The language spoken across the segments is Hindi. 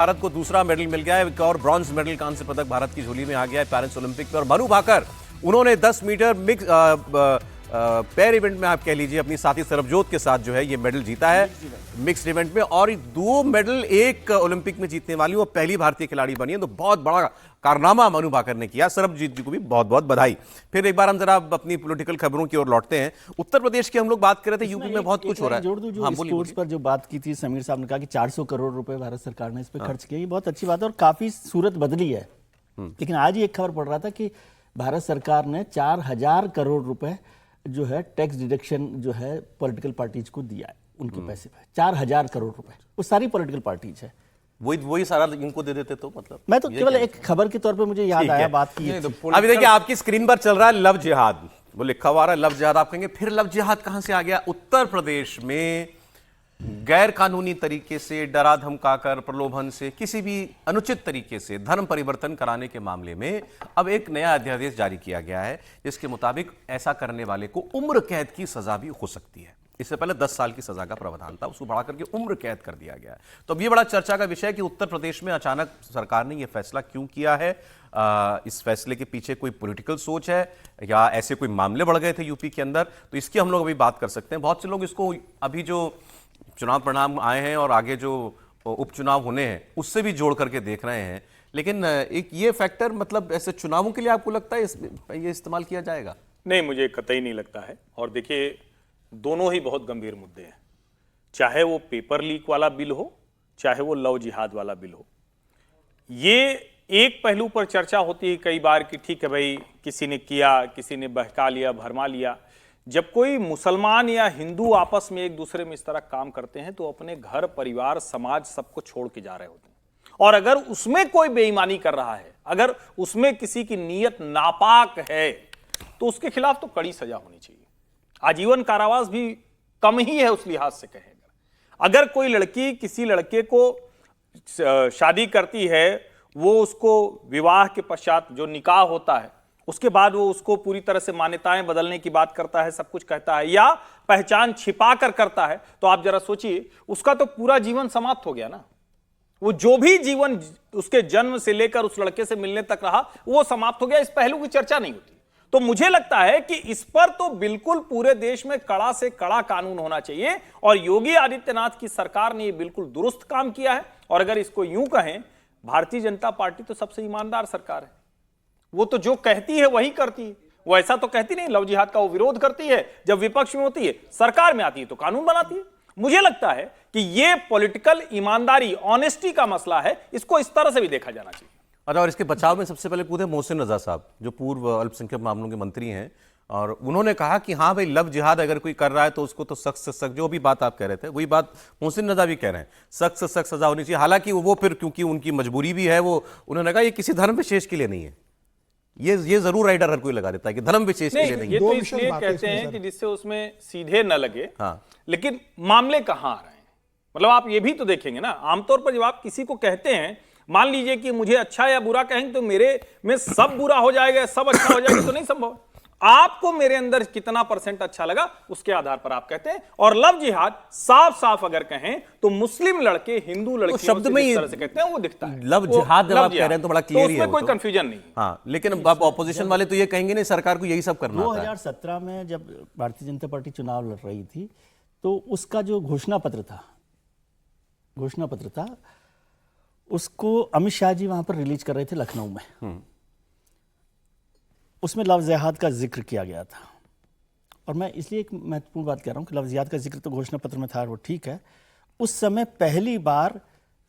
भारत को दूसरा मेडल मिल गया है, एक और ब्रॉन्ज मेडल कांस्य पदक भारत की झोली में आ गया है पेरिस ओलंपिक में। और मनु भाकर उन्होंने 10 मीटर मिक्स पैर इवेंट में आप कह लीजिए अपनी साथी सरबजोत के साथ जो है ये मेडल जीता है मिक्स्ड इवेंट में, और 2 मेडल एक ओलंपिक में जीतने वाली वो पहली भारतीय खिलाड़ी बनी है। तो बहुत बड़ा कारनामा मनु भाकर ने किया। सरबजीत जी को भी बहुत बहुत बधाई। फिर एक बार हम जरा अपनी पॉलिटिकल खबरों की ओर लौटते हैं। उत्तर प्रदेश की हम लोग बात कर रहे थे, यूपी में बहुत कुछ हो रहा है। जोड़ दूं, जो स्पोर्ट्स पर जो बात की थी, समीर साहब ने कहा कि 400 करोड़ रुपए भारत सरकार ने इस पर खर्च किए, ये बहुत अच्छी बात है और काफी सूरत बदली है। लेकिन आज ही एक खबर पढ़ रहा था कि भारत सरकार ने 4000 करोड़ रुपए जो है टैक्स डिडक्शन जो है पॉलिटिकल पार्टीज को दिया है उनके पैसे पे। 4000 करोड़ रुपए वो सारी पॉलिटिकल पार्टीज है, वही सारा इनको दे देते तो मतलब। मैं तो केवल एक खबर के तौर पे मुझे याद आया बात की। अभी देखिए आपकी स्क्रीन पर चल रहा है लव जिहाद, वो लिखा हुआ रहा है लव जिहाद। आप कहेंगे फिर लव जिहाद कहां से आ गया? उत्तर प्रदेश में गैर कानूनी तरीके से डरा धमकाकर प्रलोभन से किसी भी अनुचित तरीके से धर्म परिवर्तन कराने के मामले में अब एक नया अध्यादेश जारी किया गया है, जिसके मुताबिक ऐसा करने वाले को उम्र कैद की सजा भी हो सकती है। इससे पहले 10 साल की सजा का प्रावधान था, उसको बढ़ा करके उम्र कैद कर दिया गया है। तो अब ये बड़ा चर्चा का विषय है कि उत्तर प्रदेश में अचानक सरकार ने यह फैसला क्यों किया है। इस फैसले के पीछे कोई पॉलिटिकल सोच है या ऐसे कोई मामले बढ़ गए थे यूपी के अंदर, तो इसकी हम लोग अभी बात कर सकते हैं। बहुत से लोग इसको अभी जो चुनाव परिणाम आए हैं और आगे जो उपचुनाव होने हैं उससे भी जोड़ करके देख रहे हैं। लेकिन एक ये फैक्टर मतलब ऐसे चुनावों के लिए आपको लगता है ये इस्तेमाल किया जाएगा? नहीं, मुझे कतई नहीं लगता है। और देखिए, दोनों ही बहुत गंभीर मुद्दे हैं, चाहे वो पेपर लीक वाला बिल हो, चाहे वो लव जिहाद वाला बिल हो। ये एक पहलू पर चर्चा होती है कई बार कि ठीक है भाई, किसी ने किया, किसी ने बहका लिया, भरमा लिया। जब कोई मुसलमान या हिंदू आपस में एक दूसरे में इस तरह काम करते हैं तो अपने घर, परिवार, समाज सबको छोड़ के जा रहे होते हैं। और अगर उसमें कोई बेईमानी कर रहा है, अगर उसमें किसी की नीयत नापाक है, तो उसके खिलाफ तो कड़ी सजा होनी चाहिए। आजीवन कारावास भी कम ही है उस लिहाज से कहें। अगर कोई लड़की किसी लड़के को शादी करती है, वो उसको विवाह के पश्चात जो निकाह होता है उसके बाद वो उसको पूरी तरह से मान्यताएं बदलने की बात करता है, सब कुछ कहता है या पहचान छिपा कर करता है, तो आप जरा सोचिए, उसका तो पूरा जीवन समाप्त हो गया ना। वो जो भी जीवन उसके जन्म से लेकर उस लड़के से मिलने तक रहा, वो समाप्त हो गया। इस पहलू की चर्चा नहीं होती। तो मुझे लगता है कि इस पर तो बिल्कुल पूरे देश में कड़ा से कड़ा कानून होना चाहिए। और योगी आदित्यनाथ की सरकार ने ये बिल्कुल दुरुस्त काम किया है। और अगर इसको यूं कहें, भारतीय जनता पार्टी तो सबसे ईमानदार सरकार है। वो तो जो कहती है वही करती है। वो ऐसा तो कहती नहीं लव जिहाद का वो विरोध करती है, जब विपक्ष में होती है, सरकार में आती है तो कानून बनाती है। मुझे लगता है कि ये पॉलिटिकल ईमानदारी, ऑनेस्टी का मसला है, इसको इस तरह से भी देखा जाना चाहिए। अच्छा, और इसके बचाव में सबसे पहले कूदे मोहसिन रजा साहब, जो पूर्व अल्पसंख्यक मामलों के मंत्री हैं, और उन्होंने कहा कि हाँ भाई, लव जिहाद अगर कोई कर रहा है तो उसको तो सख्त से सख्त, जो भी बात आप कह रहे थे वही बात मोहसिन रजा भी कह रहे हैं, सख्त से सख्त सजा होनी चाहिए। हालांकि वो फिर क्योंकि उनकी मजबूरी भी है, वो उन्होंने कहा ये किसी धर्म विशेष के लिए नहीं है। ये जरूर राइडर हर कोई लगा देता है कि धर्म विशेष के लिए नहीं। ये तो इसलिए कहते हैं कि जिससे उसमें सीधे न लगे। हाँ। लेकिन मामले कहां आ रहे हैं, मतलब आप ये भी तो देखेंगे ना। आमतौर पर जब आप किसी को कहते हैं, मान लीजिए कि मुझे अच्छा या बुरा कहेंगे तो मेरे में सब बुरा हो जाएगा, सब अच्छा हो जाएगा, तो नहीं संभव। आपको मेरे अंदर कितना % अच्छा लगा उसके आधार पर आप कहते हैं। और लव जिहाद साफ साफ अगर कहें तो मुस्लिम लड़के हिंदू लड़कियों शब्द में जिस तरह से कहते हैं वो दिखता है। लव जिहाद जब आप कह रहे हैं तो बड़ा क्लियर है, उसमें कोई कंफ्यूजन नहीं। हाँ, लेकिन अब ऑपोजिशन वाले तो ये कहेंगे नहीं सरकार को यही सब करना होता है। 2017 में जब भारतीय जनता पार्टी चुनाव लड़ रही थी तो उसका जो घोषणा पत्र था उसको अमित शाह जी वहां पर रिलीज कर रहे थे लखनऊ में। उसमें लव जिहाद का जिक्र किया गया था। और मैं इसलिए एक महत्वपूर्ण बात कह रहा हूं कि लव जिहाद का जिक्र तो घोषणा पत्र में था, वो ठीक है। उस समय पहली बार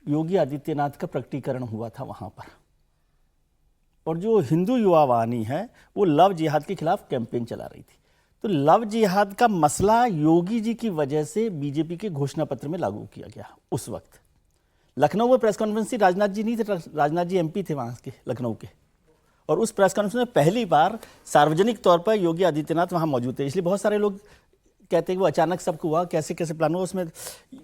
योगी आदित्यनाथ का प्रकटीकरण हुआ था वहां पर, और जो हिंदू युवा वाहिनी है वो लव जिहाद के खिलाफ कैंपेन चला रही थी। तो लव जिहाद का मसला योगी जी की वजह से बीजेपी के घोषणा पत्र में लागू किया गया। उस वक्त लखनऊ में प्रेस कॉन्फ्रेंस थी, राजनाथ जी नहीं थे, राजनाथ जी MP थे वहां के, लखनऊ के। और उस प्रेस कॉन्फ्रेंस में पहली बार सार्वजनिक तौर पर योगी आदित्यनाथ वहां मौजूद थे। इसलिए बहुत सारे लोग कहते हैं कि वो अचानक सबको हुआ, कैसे कैसे प्लान हुआ। उसमें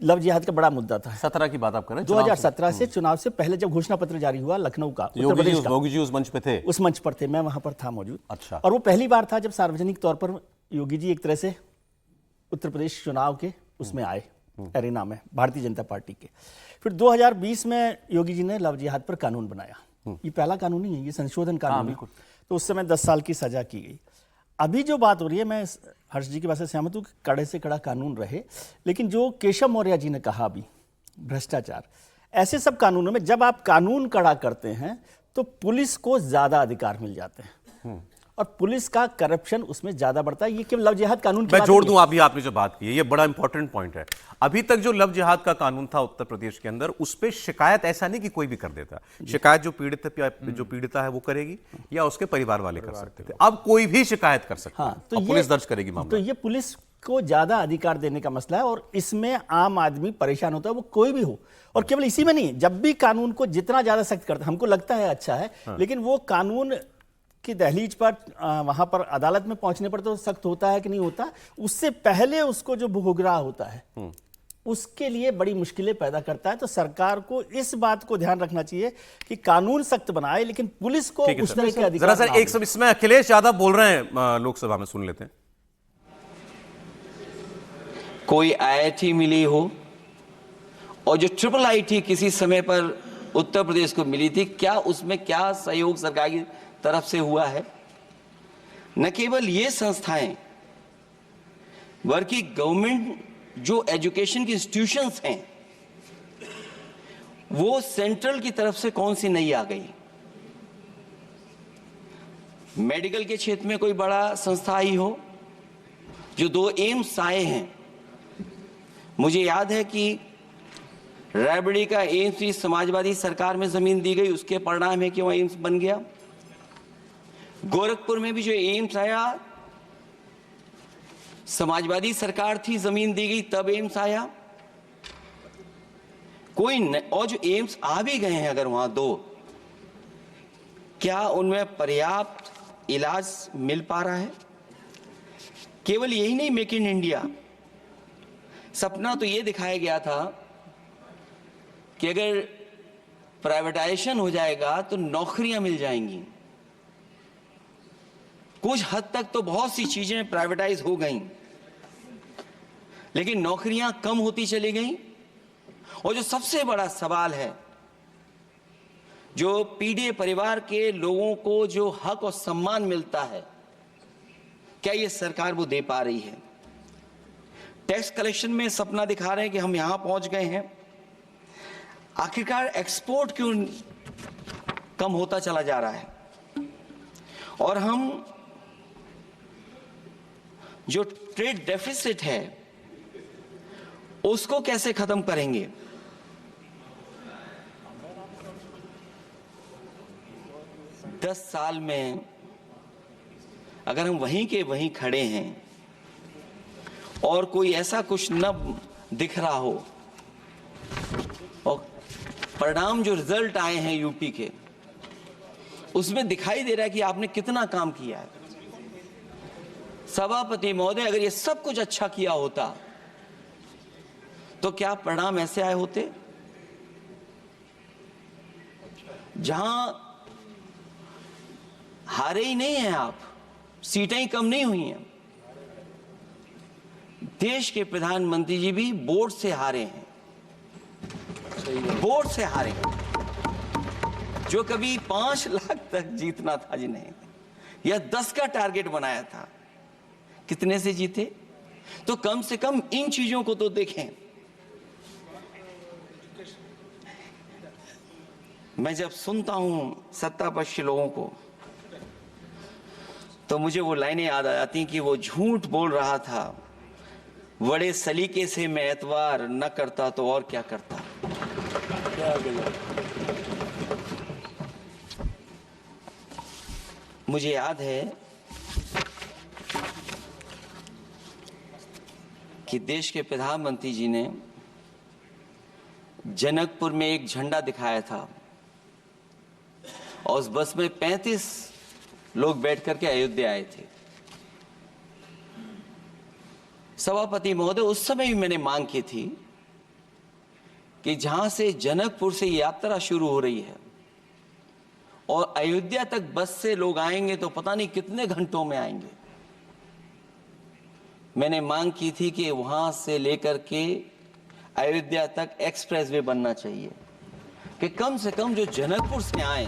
लव जिहाद का बड़ा मुद्दा था। 17 की बात आप कर रहे हैं? 2017 से चुनाव से पहले जब घोषणा पत्र जारी हुआ लखनऊ का, योगी जी उस मंच पे थे? उस मंच पर थे, मैं वहां पर था मौजूद। अच्छा। और वो पहली बार था जब सार्वजनिक तौर पर योगी जी एक तरह से उत्तर प्रदेश चुनाव के उसमें आए। एरिना में भारतीय जनता पार्टी के। फिर 2020 में योगी जी ने लव जिहाद पर कानून बनाया। ये पहला कानून नहीं है, ये संशोधन कानून है। तो उस समय 10 साल की सजा की गई। अभी जो बात हो रही है, मैं हर्ष जी की बात से सहमत हूँ कि कड़े से कड़ा कानून रहे, लेकिन जो केशव मौर्य जी ने कहा अभी, भ्रष्टाचार, ऐसे सब कानूनों में जब आप कानून कड़ा करते हैं तो पुलिस को ज्यादा अधिकार मिल जाते हैं और पुलिस का करप्शन उसमें ज्यादा बढ़ता है। ये केवल लव जिहाद कानून की मैं बात जोड़ नहीं दूं, अभी आपने जो बात की है ये बड़ा इंपॉर्टेंट पॉइंट है। अभी तक जो लव जिहाद का कानून था उत्तर प्रदेश के अंदर, उस पर शिकायत ऐसा नहीं कि कोई भी कर देता, शिकायत जो पीड़िता है वो करेगी या उसके परिवार वाले कर सकते थे। अब कोई भी शिकायत कर सकता है, तो पुलिस दर्ज करेगी मामला। तो ये पुलिस को ज्यादा अधिकार देने का मसला है और इसमें आम आदमी परेशान होता है, वो कोई भी हो। और केवल इसी में नहीं, जब भी कानून को जितना ज्यादा सख्त करता है, हमको लगता है अच्छा है, लेकिन वो कानून की दहलीज पर, वहां पर अदालत में पहुंचने पर तो सख्त होता है कि नहीं होता, उससे पहले उसको जो भोग रहा होता है उसके लिए बड़ी मुश्किलें पैदा करता है। तो सरकार को इस बात को ध्यान रखना चाहिए कि कानून सख्त बनाए, लेकिन पुलिस को उस तरह के अधिकार जरा सर एक सब, इसमें अखिलेश यादव बोल रहे हैं लोकसभा में, सुन लेते हैं। कोई IIT मिली हो और जो IIIT किसी समय पर उत्तर प्रदेश को मिली थी, क्या उसमें क्या सहयोग सरकार की तरफ से हुआ है? न केवल ये संस्थाएं बल्कि गवर्नमेंट जो एजुकेशन की इंस्टीट्यूशंस हैं वो सेंट्रल की तरफ से कौन सी नई आ गई? मेडिकल के क्षेत्र में कोई बड़ा संस्था आई हो? जो 2 एम्स आए हैं, मुझे याद है कि रायबरेली का एम्स भी समाजवादी सरकार में जमीन दी गई, उसके परिणाम है कि वहां एम्स बन गया। गोरखपुर में भी जो एम्स आया, समाजवादी सरकार थी, जमीन दी गई, तब एम्स आया। और जो एम्स आ भी गए हैं अगर वहां 2, क्या उनमें पर्याप्त इलाज मिल पा रहा है? केवल यही नहीं, मेक इन इंडिया सपना तो ये दिखाया गया था कि अगर प्राइवेटाइजेशन हो जाएगा तो नौकरियां मिल जाएंगी। कुछ हद तक तो बहुत सी चीजें प्राइवेटाइज हो गईं, लेकिन नौकरियां कम होती चली गईं। और जो सबसे बड़ा सवाल है, जो पीड़ित परिवार के लोगों को जो हक और सम्मान मिलता है, क्या ये सरकार वो दे पा रही है? टैक्स कलेक्शन में सपना दिखा रहे हैं कि हम यहां पहुंच गए हैं, आखिरकार एक्सपोर्ट क्यों कम होता चला जा रहा है? और हम जो ट्रेड डेफिसिट है उसको कैसे खत्म करेंगे? दस साल में अगर हम वहीं के वहीं खड़े हैं और कोई ऐसा कुछ न दिख रहा हो और परिणाम जो रिजल्ट आए हैं यूपी के, उसमें दिखाई दे रहा है कि आपने कितना काम किया है। सभापति महोदय, अगर ये सब कुछ अच्छा किया होता तो क्या परिणाम ऐसे आए होते? जहां हारे ही नहीं हैं आप, सीटें ही कम नहीं हुई हैं। देश के प्रधानमंत्री जी भी वोट से हारे हैं, वोट से हारे हैं। जो कभी 5 लाख तक जीतना था जिन्हें, या 10 का टारगेट बनाया था, कितने से जीते? तो कम से कम इन चीजों को तो देखें। मैं जब सुनता हूं सत्तापक्ष लोगों को तो मुझे वो लाइनें याद आ जाती कि वो झूठ बोल रहा था, बड़े सलीके से मैं एतवार न करता तो और क्या करता। मुझे याद है कि देश के प्रधानमंत्री जी ने जनकपुर में एक झंडा दिखाया था और उस बस में 35 लोग बैठ करके अयोध्या आए थे। सभापति महोदय, उस समय भी मैंने मांग की थी कि जहां से जनकपुर से यात्रा शुरू हो रही है और अयोध्या तक बस से लोग आएंगे तो पता नहीं कितने घंटों में आएंगे। मैंने मांग की थी कि वहां से लेकर के अयोध्या तक एक्सप्रेसवे बनना चाहिए कि कम से कम जो जनकपुर से आए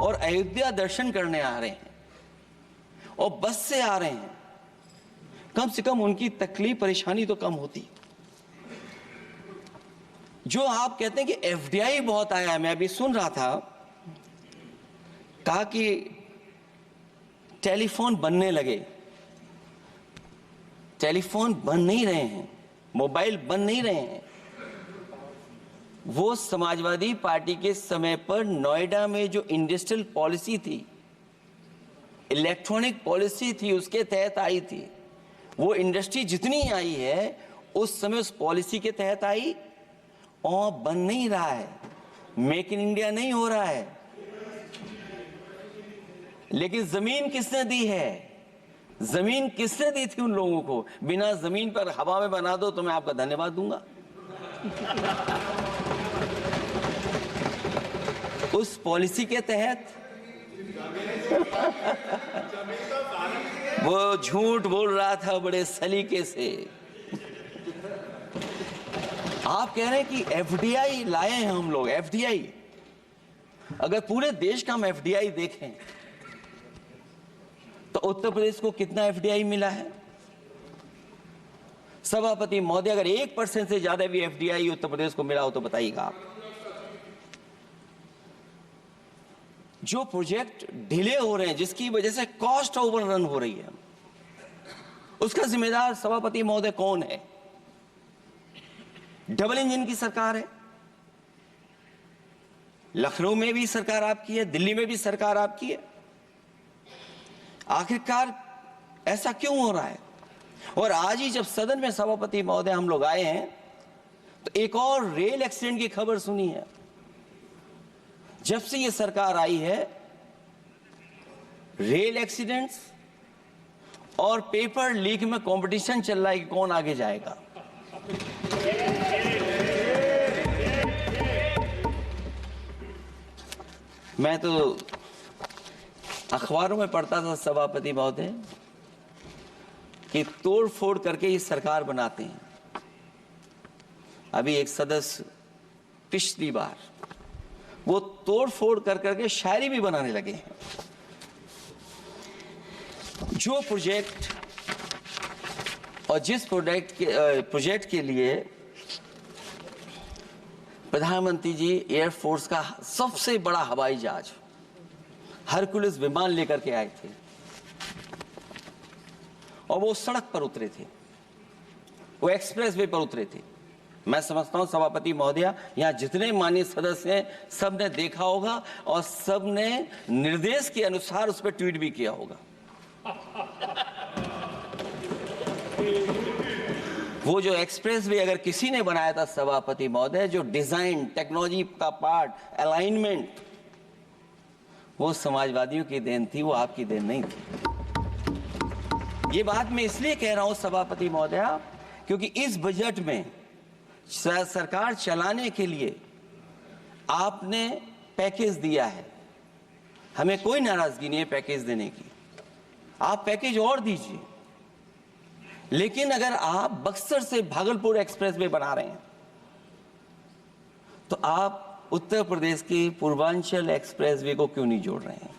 और अयोध्या दर्शन करने आ रहे हैं और बस से आ रहे हैं, कम से कम उनकी तकलीफ परेशानी तो कम होती। जो आप कहते हैं कि एफडीआई बहुत आया है, मैं अभी सुन रहा था, कहा कि टेलीफोन बनने लगे। टेलीफोन बन नहीं रहे हैं, मोबाइल बन नहीं रहे हैं। वो समाजवादी पार्टी के समय पर नोएडा में जो इंडस्ट्रियल पॉलिसी थी, इलेक्ट्रॉनिक पॉलिसी थी, उसके तहत आई थी। वो इंडस्ट्री जितनी आई है उस समय उस पॉलिसी के तहत आई और बन नहीं रहा है, मेक इन इंडिया नहीं हो रहा है। लेकिन जमीन किसने दी है? जमीन किसने दी थी उन लोगों को? बिना जमीन पर हवा में बना दो तो मैं आपका धन्यवाद दूंगा। उस पॉलिसी के तहत वो झूठ बोल रहा था बड़े सलीके से। आप कह रहे हैं कि एफडीआई लाए हैं हम लोग। एफडीआई, अगर पूरे देश का हम एफडीआई देखें तो उत्तर प्रदेश को कितना एफडीआई मिला है? सभापति महोदय, अगर 1% से ज्यादा भी एफडीआई उत्तर प्रदेश को मिला हो तो बताइएगा आप। जो प्रोजेक्ट डिले हो रहे हैं, जिसकी वजह से कॉस्ट ओवररन हो रही है, उसका जिम्मेदार सभापति महोदय कौन है? डबल इंजन की सरकार है। लखनऊ में भी सरकार आपकी है, दिल्ली में भी सरकार आपकी है। आखिरकार ऐसा क्यों हो रहा है? और आज ही जब सदन में सभापति महोदय हम लोग आए हैं तो एक और रेल एक्सीडेंट की खबर सुनी है। जब से ये सरकार आई है, रेल एक्सीडेंट्स और पेपर लीक में कंपटीशन चल रहा है कि कौन आगे जाएगा। मैं तो अखबारों में पढ़ता था सभापति महोदय कि तोड़ फोड़ करके ये सरकार बनाते हैं। अभी एक सदस्य पिछली बार वो तोड़ फोड़ कर करके शायरी भी बनाने लगे हैं। जो प्रोजेक्ट और जिस प्रोजेक्ट के लिए प्रधानमंत्री जी एयरफोर्स का सबसे बड़ा हवाई जहाज हरकुलिस विमान लेकर के आए थे और वो सड़क पर उतरे थे, वो एक्सप्रेसवे पर उतरे थे। मैं समझता हूं सभापति महोदय, यहां जितने माननीय सदस्य हैं सब ने देखा होगा और सब ने निर्देश के अनुसार उस पर ट्वीट भी किया होगा। वो जो एक्सप्रेसवे अगर किसी ने बनाया था सभापति महोदय, जो डिजाइन, टेक्नोलॉजी का पार्ट, अलाइनमेंट, वो समाजवादियों की देन थी, वो आपकी देन नहीं थी। ये बात मैं इसलिए कह रहा हूं सभापति महोदय क्योंकि इस बजट में सरकार चलाने के लिए आपने पैकेज दिया है। हमें कोई नाराजगी नहीं है पैकेज देने की, आप पैकेज और दीजिए। लेकिन अगर आप बक्सर से भागलपुर एक्सप्रेसवे बना रहे हैं तो आप उत्तर प्रदेश की पूर्वांचल एक्सप्रेसवे को क्यों नहीं जोड़ रहे हैं?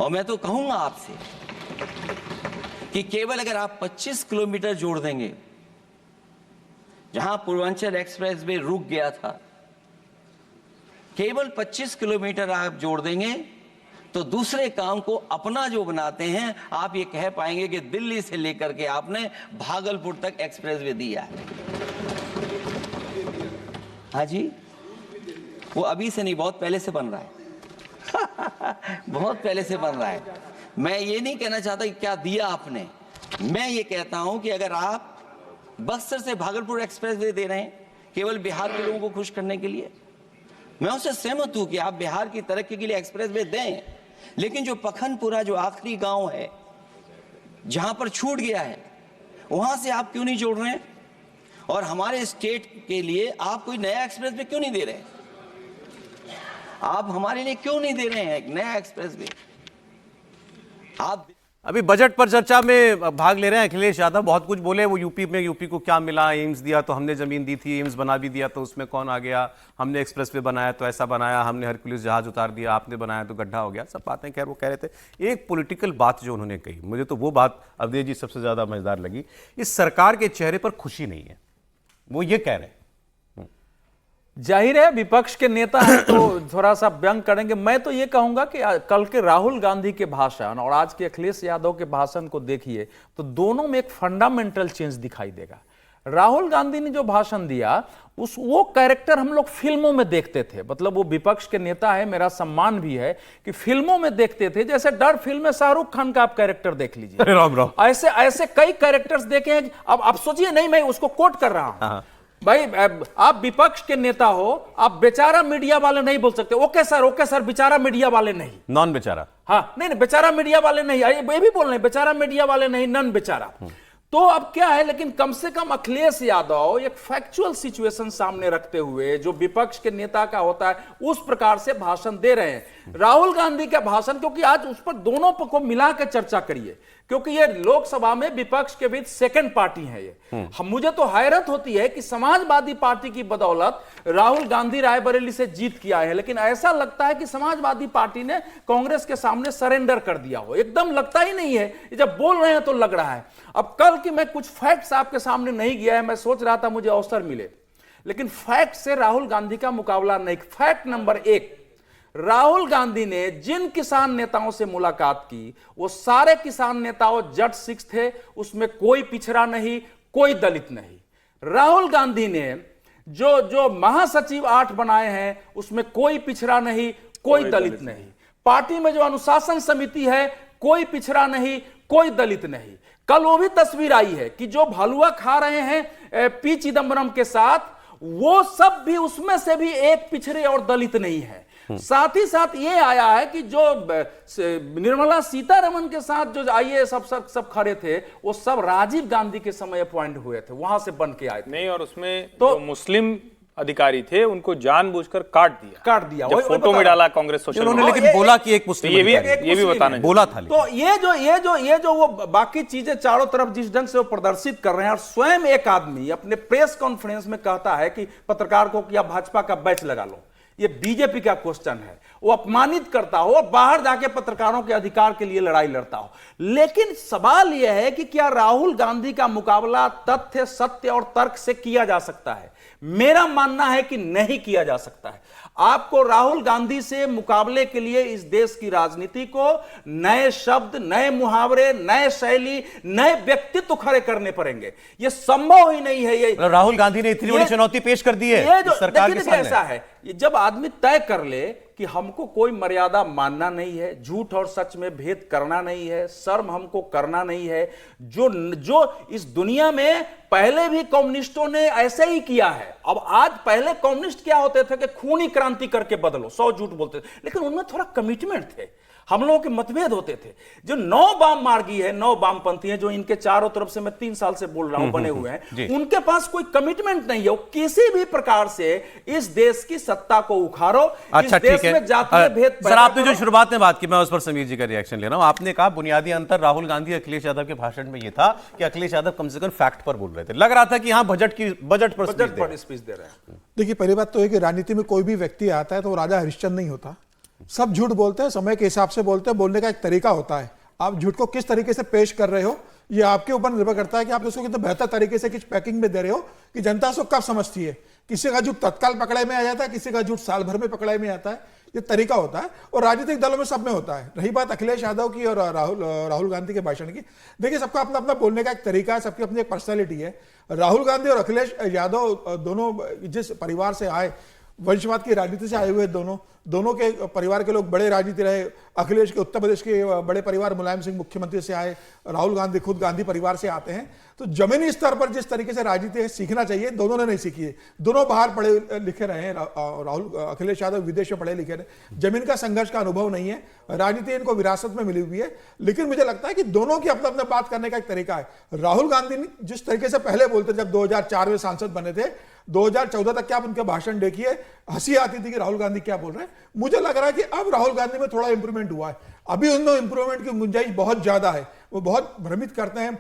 और मैं तो कहूंगा आपसे कि केवल अगर आप 25 किलोमीटर जोड़ देंगे, जहां पूर्वांचल एक्सप्रेसवे रुक गया था, केवल 25 किलोमीटर आप जोड़ देंगे तो दूसरे काम को अपना जो बनाते हैं, आप ये कह पाएंगे कि दिल्ली से लेकर के आपने भागलपुर तक एक्सप्रेसवे दिया है। हाँ जी, वो अभी से नहीं, बहुत पहले से बन रहा है। बहुत पहले से बन रहा है। मैं ये नहीं कहना चाहता कि क्या दिया आपने, मैं ये कहता हूं कि अगर आप बक्सर से भागलपुर एक्सप्रेसवे दे रहे हैं केवल बिहार के लोगों को खुश करने के लिए, मैं उससे सहमत हूं कि आप बिहार की तरक्की के लिए एक्सप्रेसवे दें, लेकिन जो पखनपुरा, जो आखिरी गांव है जहां पर छूट गया है, वहां से आप क्यों नहीं जोड़ रहे हैं? और हमारे स्टेट के लिए आप कोई नया एक्सप्रेसवे क्यों नहीं दे रहे हैं? आप हमारे लिए क्यों नहीं दे रहे हैं एक नया एक्सप्रेसवे? आप अभी बजट पर चर्चा में भाग ले रहे हैं अखिलेश यादव। बहुत कुछ बोले वो यूपी को क्या मिला, एम्स दिया तो हमने जमीन दी थी, एम्स बना भी दिया तो उसमें कौन आ गया, हमने एक्सप्रेसवे बनाया तो ऐसा बनाया, हमने हरकुलिस जहाज उतार दिया, आपने बनाया तो गड्ढा हो गया, सब बातें। खैर वो कह रहे थे एक पॉलिटिकल बात जो उन्होंने कही, मुझे तो वो बात अवधेश जी सबसे ज्यादा मजेदार लगी। इस सरकार के चेहरे पर खुशी नहीं है, वो ये कह रहे हैं। जाहिर है विपक्ष के नेता हैं तो थोड़ा सा व्यंग करेंगे। मैं तो ये कहूंगा कि कल के राहुल गांधी के भाषण और आज के अखिलेश यादव के भाषण को देखिए तो दोनों में एक फंडामेंटल चेंज दिखाई देगा। राहुल गांधी ने जो भाषण दिया वो कैरेक्टर हम लोग फिल्मों में देखते थे, मतलब वो विपक्ष के नेता है, मेरा सम्मान भी है कि फिल्मों में देखते थे। जैसे डर फिल्म में शाहरुख खान का आप कैरेक्टर देख लीजिए, राम राम। ऐसे ऐसे कई कैरेक्टर्स देखे हैं। अब आप सोचिए, नहीं मैं उसको कोट कर रहा हूं भाई, आप विपक्ष के नेता हो, आप बेचारा मीडिया वाले नहीं बोल सकते। ओके सर बेचारा मीडिया वाले नहीं, नॉन बेचारा। हाँ नहीं बेचारा मीडिया वाले नहीं, ये भी बोल रहे हैं बेचारा मीडिया वाले नहीं, नन बेचारा। तो अब क्या है, लेकिन कम से कम अखिलेश यादव एक फैक्चुअल सिचुएशन सामने रखते हुए जो विपक्ष के नेता का होता है उस प्रकार से भाषण दे रहे हैं। राहुल गांधी का भाषण, क्योंकि आज उस पर दोनों को मिला के चर्चा करिए, क्योंकि ये लोकसभा में विपक्ष के बीच सेकंड पार्टी है ये। मुझे तो हैरत होती है कि समाजवादी पार्टी की बदौलत राहुल गांधी रायबरेली से जीत किया है, लेकिन ऐसा लगता है कि समाजवादी पार्टी ने कांग्रेस के सामने सरेंडर कर दिया हो। एकदम लगता ही नहीं है, जब बोल रहे हैं तो लग रहा है। अब कल की मैं कुछ फैक्ट्स आपके सामने नहीं गया है, मैं सोच रहा था मुझे अवसर मिले, लेकिन फैक्ट से राहुल गांधी का मुकाबला नहीं। फैक्ट नंबर 1, राहुल गांधी ने जिन किसान नेताओं से मुलाकात की वो सारे किसान नेताओं जट सिख थे, उसमें कोई पिछड़ा नहीं, कोई दलित नहीं। राहुल गांधी ने जो महासचिव 8 बनाए हैं उसमें कोई पिछड़ा नहीं, कोई दलित नहीं। पार्टी में जो अनुशासन समिति है कोई पिछड़ा नहीं, कोई दलित नहीं। कल वो भी तस्वीर आई है कि जो भलुआ खा रहे हैं पी चिदम्बरम के साथ, वो सब भी उसमें से भी एक पिछड़े और दलित नहीं है। साथ ही साथ ये आया है कि जो निर्मला सीतारमण के साथ जो आईएएस अफसर सब खड़े थे वो सब राजीव गांधी के समय अपॉइंट हुए थे, वहां से बन के आए थे। नहीं, और उसमें तो जो मुस्लिम अधिकारी थे उनको जानबूझकर काट दिया जब फोटो में डाला कांग्रेस सोशल उन्होंने, मीडिया। लेकिन बोला कि एक मुस्लिम ये भी बताना बोला था। तो ये जो वो बाकी चीजें चारों तरफ जिस ढंग से वो प्रदर्शित कर रहे हैं, और स्वयं एक आदमी अपने प्रेस कॉन्फ्रेंस में कहता है कि पत्रकार को कि आप भाजपा का बैच लगा लो, ये बीजेपी का क्वेश्चन है। वो अपमानित करता हो, बाहर जाके पत्रकारों के अधिकार के लिए लड़ाई लड़ता हो। लेकिन सवाल यह है कि क्या राहुल गांधी का मुकाबला तथ्य, सत्य और तर्क से किया जा सकता है? मेरा मानना है कि नहीं किया जा सकता है। आपको राहुल गांधी से मुकाबले के लिए इस देश की राजनीति को नए शब्द, नए मुहावरे, नए शैली, नए व्यक्तित्व खड़े करने पड़ेंगे। यह संभव ही नहीं है। ये राहुल गांधी ने इतनी बड़ी चुनौती पेश कर दी है ये जो सरकार के सामने। ऐसा है, जब आदमी तय कर ले कि हमको कोई मर्यादा मानना नहीं है, झूठ और सच में भेद करना नहीं है, शर्म हमको करना नहीं है, जो इस दुनिया में पहले भी कम्युनिस्टों ने ऐसे ही किया है। अब आज पहले कम्युनिस्ट क्या होते थे कि खूनी क्रांति करके बदलो, 100 झूठ बोलते थे, लेकिन उनमें थोड़ा कमिटमेंट थे। हम लोगों के मतभेद होते थे। जो 9 वाम मार्गी है, 9 वामपंथी हैं, जो इनके चारों तरफ से मैं 3 साल से बोल रहा हूं बने हुए हैं, उनके पास कोई कमिटमेंट नहीं है। वो किसी भी प्रकार से इस देश की सत्ता को उखाड़ो, अच्छा, इस देश में जातीय भेद। सर, आपने जो शुरुआत में बात की, मैं उस पर समीर जी का रिएक्शन ले रहा हूं। आपने कहा बुनियादी अंतर राहुल गांधी अखिलेश यादव के भाषण में यह था कि अखिलेश यादव कम से कम फैक्ट पर बोल रहे थे, लग रहा था कि हाँ बजट पर स्पीच दे रहे हैं। देखिए, पहली बात तो है कि राजनीति में कोई भी व्यक्ति आता है तो वो राजा हरिश्चंद्र नहीं होता। सब झूठ बोलते हैं, समय के हिसाब से बोलते हैं, बोलने का एक तरीका होता है। आप झूठ को किस तरीके से पेश कर रहे हो ये आपके ऊपर निर्भर करता है कि आप उसको कितना बेहतर तरीके से किस पैकिंग में दे रहे हो कि जनता उसको कब समझती है। किसी का झूठ तत्काल पकड़े में आ जाता है, किसी का झूठ साल भर में पकड़े में आता है। ये तरीका होता है और राजनीतिक दलों में सब में होता है। रही बात अखिलेश यादव की और राहुल गांधी के भाषण की, देखिए सबका अपना अपना बोलने का एक तरीका है, सबकी अपनी एक पर्सनैलिटी है। राहुल गांधी और अखिलेश यादव दोनों जिस परिवार से आए, वंशवाद की राजनीति से आए हुए दोनों के परिवार के लोग बड़े राजनीति रहे। अखिलेश के उत्तर प्रदेश के बड़े परिवार मुलायम सिंह मुख्यमंत्री से आए, राहुल गांधी खुद गांधी परिवार से आते हैं। तो जमीनी स्तर पर जिस तरीके से राजनीति है सीखना चाहिए, दोनों ने नहीं सीखी है। दोनों बाहर पढ़े लिखे रहे हैं, अखिलेश यादव विदेश में पढ़े लिखे रहे, जमीन का संघर्ष का अनुभव नहीं है, राजनीति इनको विरासत में मिली हुई है। लेकिन मुझे लगता है कि दोनों की अपना अपना बात करने का एक तरीका है। राहुल गांधी ने जिस तरीके से पहले बोलते, जब 2004 में सांसद बने थे, 2014 तक क्या आप उनके भाषण देखिए, हंसी आती थी कि राहुल गांधी क्या बोल रहे हैं। मुझे लग रहा है कि अब राहुल गांधी में थोड़ा इंप्रूवमेंट हुआ है। अभी उनमें इंप्रूवमेंट की गुंजाइश बहुत ज्यादा है। वो बहुत भ्रमित करते हैं,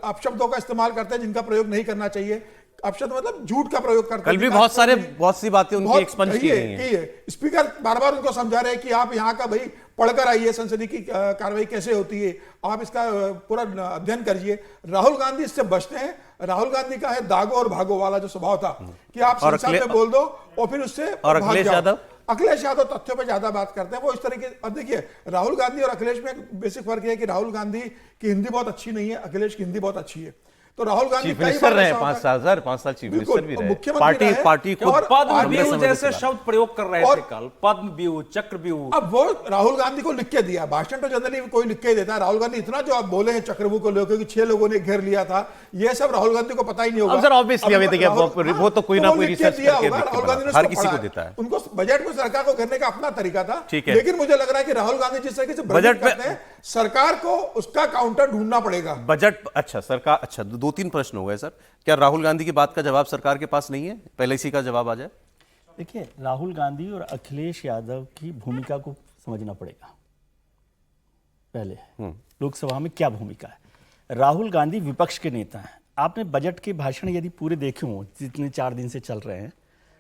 अपशब्दों का इस्तेमाल करते हैं जिनका प्रयोग नहीं करना चाहिए। अपशब्द मतलब झूठ का प्रयोग करते हैं। कल भी बहुत सी बातें उनकी एक्सपंज की गई हैं। स्पीकर बार बार उनको समझा रहे हैं कि आप यहाँ का भाई पढ़कर आइए, संसदीय की कार्रवाई कैसे होती है, आप इसका पूरा अध्ययन करिए। राहुल गांधी इससे बचते हैं। राहुल गांधी का है दागो और भागो वाला जो स्वभाव था कि आप संसद में बोल दो और फिर उससे और अखिलेश यादव तथ्यों पे ज्यादा बात करते हैं। वो इस तरीके, अब देखिए राहुल गांधी और अखिलेश में बेसिक फर्क है कि राहुल गांधी की हिंदी बहुत अच्छी नहीं है, अखिलेश की हिंदी बहुत अच्छी है। तो राहुल गांधी चीफ मिनिस्टर रहे 5 साल चीफ मिनिस्टर भी रहे, पार्टी पद्म जैसे शब्द प्रयोग कर रहे थे कल, पद्म व्यूह, चक्र व्यूह। अब वो राहुल गांधी को लिख के दिया, भाषण तो जनरली कोई लिख के देता है। राहुल गांधी इतना जो आप बोले हैं चक्रव्यूह को लेकर कि 6 लोगों ने घेर लिया था, ये सब राहुल गांधी को पता ही नहीं होगा। सर ऑब्वियसली अभी देखिए वो तो कोई ना कोई रिसर्च करके राहुल गांधी हर किसी को देता है। उनको बजट में सरकार को घेरने का अपना तरीका था, ठीक है। लेकिन मुझे लग रहा है कि राहुल गांधी जिस तरीके से बजट करते हैं, सरकार को उसका काउंटर ढूंढना पड़ेगा। बजट, अच्छा सरकार, अच्छा 2-3 प्रश्न हो गए सर। क्या राहुल गांधी की बात का जवाब सरकार के पास नहीं है? पहले इसी का जवाब आ जाए। देखिए, राहुल गांधी और अखिलेश यादव की भूमिका को समझना पड़ेगा। पहले लोकसभा में क्या भूमिका है। राहुल गांधी विपक्ष के नेता हैं। आपने बजट के भाषण यदि पूरे देखे हों, जितने 4 दिन से चल रहे हैं,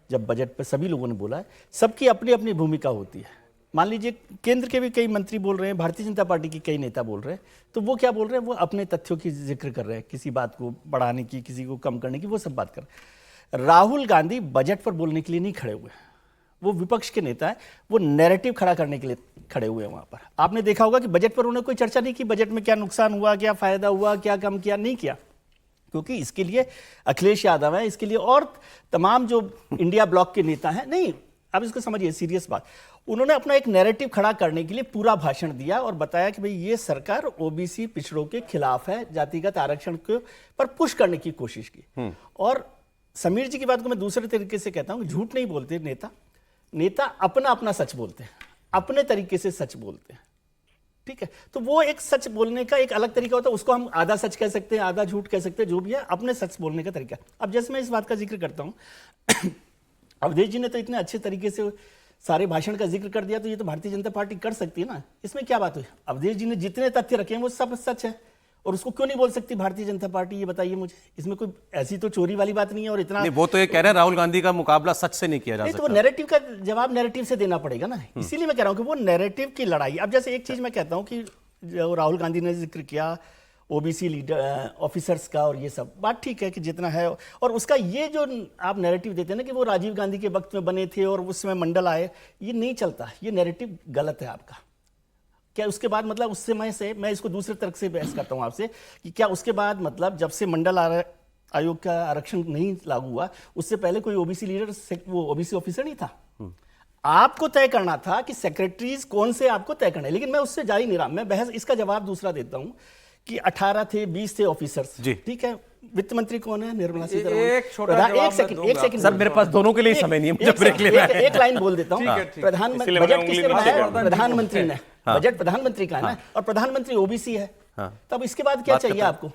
जब बजट पर सभी लोगों ने बोला है, सबकी अपनी अपनी भूमिका होती है। मान लीजिए केंद्र के भी कई मंत्री बोल रहे हैं, भारतीय जनता पार्टी के कई नेता बोल रहे हैं, तो वो क्या बोल रहे हैं, वो अपने तथ्यों की जिक्र कर रहे हैं, किसी बात को बढ़ाने की, किसी को कम करने की, वो सब बात कर रहे हैं। राहुल गांधी बजट पर बोलने के लिए नहीं खड़े हुए, वो विपक्ष के नेता है, वो नैरेटिव खड़ा करने के लिए खड़े हुए हैं वहां पर। आपने देखा होगा कि बजट पर उन्होंने कोई चर्चा नहीं की, बजट में क्या नुकसान हुआ, क्या फायदा हुआ, क्या कम किया, नहीं किया, क्योंकि इसके लिए अखिलेश यादव है, इसके लिए और तमाम जो इंडिया ब्लॉक के नेता हैं। नहीं, अब इसको समझिए, सीरियस बात, उन्होंने अपना एक नैरेटिव खड़ा करने के लिए पूरा भाषण दिया और बताया कि भाई ये सरकार ओबीसी पिछड़ों के खिलाफ है, जातिगत आरक्षण के पर पुश करने की कोशिश की। और समीर जी की बात को मैं दूसरे तरीके से कहता हूं, झूठ नहीं बोलते नेता अपना अपना सच बोलते हैं, अपने तरीके से सच बोलते हैं, ठीक है। तो वो एक सच बोलने का एक अलग तरीका होता है, उसको हम आधा सच कह सकते हैं, आधा झूठ कह सकते हैं, जो भी है अपने सच बोलने का तरीका। अब जैसे मैं इस बात का जिक्र करता हूं, अवधेश जी ने तो इतने अच्छे तरीके से सारे भाषण का जिक्र कर दिया, तो ये तो भारतीय जनता पार्टी कर सकती है ना, इसमें क्या बात हुई। अवधेश जी ने जितने तथ्य रखे हैं वो सब सच है, और उसको क्यों नहीं बोल सकती भारतीय जनता पार्टी, ये बताइए मुझे। इसमें कोई ऐसी तो चोरी वाली बात नहीं है। और इतना नहीं, वो तो ये कह रहे हैं राहुल गांधी का मुकाबला सच से नहीं किया जा सकता। तो वो नैरेटिव का जवाब नैरेटिव से देना पड़ेगा ना, इसीलिए मैं कह रहा हूं कि वो नैरेटिव की लड़ाई। अब जैसे एक चीज मैं कहता हूं कि जो राहुल गांधी ने जिक्र किया ओबीसी लीडर ऑफिसर्स का, और ये सब बात ठीक है कि जितना है, और उसका ये जो आप नैरेटिव देते हैं ना कि वो राजीव गांधी के वक्त में बने थे और उस समय मंडल आए, ये नहीं चलता, ये नैरेटिव गलत है आपका। क्या उसके बाद मतलब उस समय से मैं इसको दूसरे तर्क से बहस करता हूं आपसे कि क्या उसके बाद मतलब जब से मंडल आयोग का आरक्षण नहीं लागू हुआ, उससे पहले कोई ओबीसी लीडर, वो ओबीसी ऑफिसर नहीं था? आपको तय करना था कि सेक्रेटरीज कौन से आपको तय करने, लेकिन मैं उससे जा ही नहीं रहा। मैं बहस इसका जवाब दूसरा देता हूं कि 18 थे, 20 थे ऑफिसर्स, ठीक है। वित्त मंत्री कौन है? निर्मला सीतारमण। एक सेकंड सर, मेरे पास दोनों के लिए समय नहीं है, मुझे ब्रेक लेना है। एक लाइन बोल देता हूं। प्रधानमंत्री बजट किसने बनाया? प्रधानमंत्री ने। बजट प्रधानमंत्री का है ना, और प्रधानमंत्री ओबीसी है। तब इसके बाद क्या चाहिए आपको?